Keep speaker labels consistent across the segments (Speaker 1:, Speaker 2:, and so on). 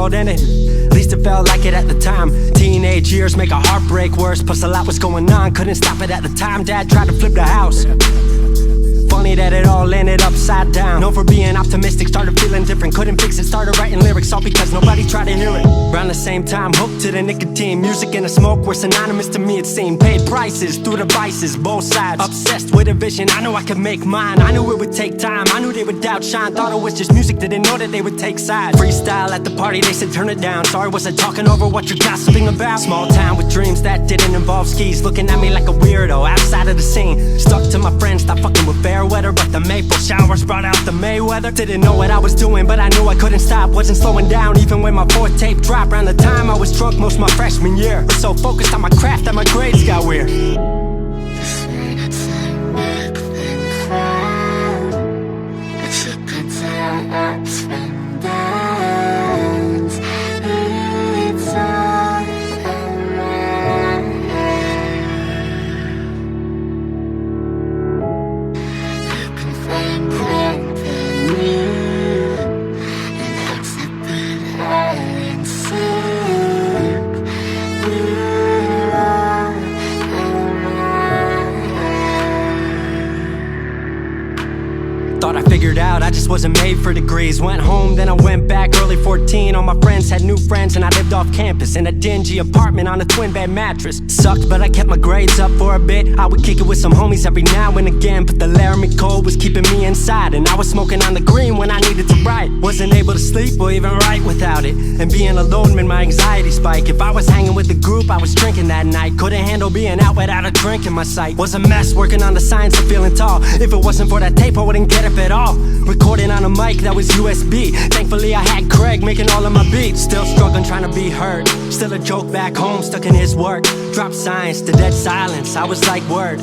Speaker 1: world ended. At least it felt like it at the time. Teenage years make a heartbreak worse. Plus a lot was going on, couldn't stop it at the time. Dad tried to flip the house. Funny that it all ended upside down. Known for being optimistic, started feeling different. Couldn't fix it, started writing lyrics, all because nobody tried to hear it. Around the same time, hooked to the nicotine. Music and the smoke were synonymous to me, it seemed. Paid prices through the vices, both sides. Obsessed with a vision, I knew I could make mine. I knew it would take time, I knew they would outshine. Thought it was just music, didn't know that they would take sides. Freestyle at the party, they said turn it down. Sorry, was I talking over what you're gossiping about? Small town with dreams that didn't involve skis. Looking at me like a weirdo, outside of the scene. Stuck to my friends, stopped fucking with fair weather. But the maple showers brought out the Mayweather. Didn't know what I was doing, but I knew I couldn't stop. Wasn't slowing down, even when my fourth tape dropped. Around the time I was drunk most my freshman year. Was so focused on my craft that my grades got weird. Thought I figured out, I just wasn't made for degrees. Went home, then I went back, early 14. All my friends had new friends and I lived off campus in a dingy apartment on a twin bed mattress. Sucked, but I kept my grades up for a bit. I would kick it with some homies every now and again, but the Laramie cold was keeping me inside. And I was smoking on the green when I needed to write. Wasn't able to sleep or even write without it. And being alone made my anxiety spike. If I was hanging with the group, I was drinking that night. Couldn't handle being out without a drink in my sight. Was a mess working on the science of feeling tall. If it wasn't for that tape, I wouldn't get up at all. Recording on a mic that was USB. Thankfully I had Craig making all of my beats. Still struggling trying to be heard. Still a joke back home, stuck in his work. Dropped science to dead silence, I was like word.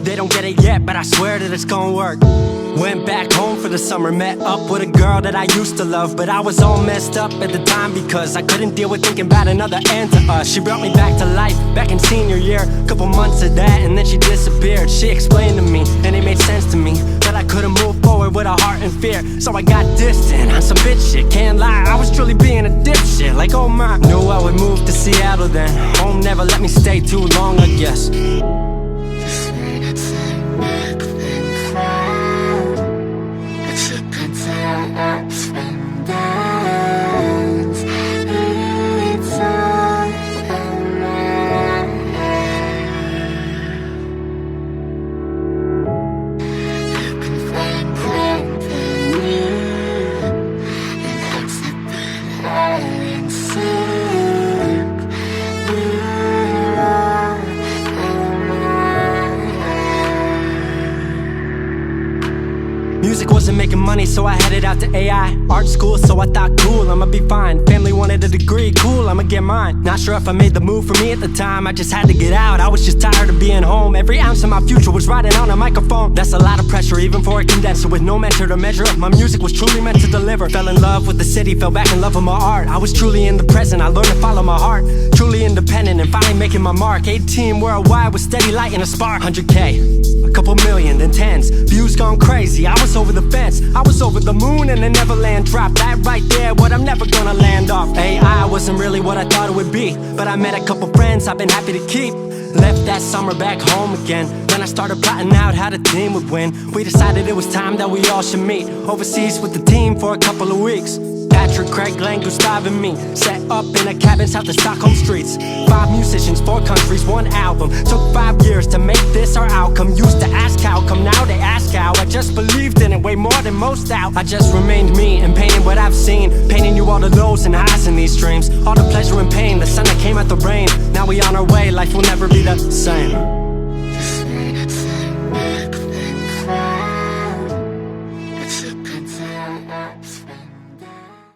Speaker 1: They don't get it yet, but I swear that it's gonna work. Went back home for the summer, met up with a girl that I used to love. But I was all messed up at the time because I couldn't deal with thinking about another end to us. She brought me back to life, back in senior year. Couple months of that and then she disappeared. She explained to me, and it made sense to me, that I couldn't move forward with a heart in fear. So I got distant on some bitch shit, can't lie, I was truly being a dipshit. Like oh my, knew I would move to Seattle then. Home never let me stay too long, I guess. Music wasn't making money, so I headed out to AI art school, so I thought cool, I'ma be fine. Family wanted a degree, cool, I'ma get mine. Not sure if I made the move for me at the time, I just had to get out. I was just tired of being home. Every ounce of my future was riding on a microphone. That's a lot of pressure, even for a condenser with no mentor to measure up. My music was truly meant to deliver. Fell in love with the city, fell back in love with my art. I was truly in the present, I learned to follow my heart. Truly independent and finally making my mark. 18 worldwide with steady light and a spark. 100K, a couple million, then tens. Views gone crazy, I was over the fence. I was over the moon and the Neverland dropped. That right there, what I'm never gonna land off. AI wasn't really what I thought it would be, but I met a couple friends I've been happy to keep. Left that summer back home again. Then I started plotting out how the team would win. We decided it was time that we all should meet overseas with the team for a couple of weeks. Patrick, Craig, Glenn, Gustav and me set up in a cabin south of Stockholm streets. 5 musicians, 4 countries, 1 album. Took 5 years to make this our outcome. Used to ask how come, now they ask how. I just believed in it way more than most out. I just remained me and painted what I've seen, painting you all the lows and highs in these dreams. All the pleasure and pain, the sun that came out the rain. Now we on our way, life will never be the same.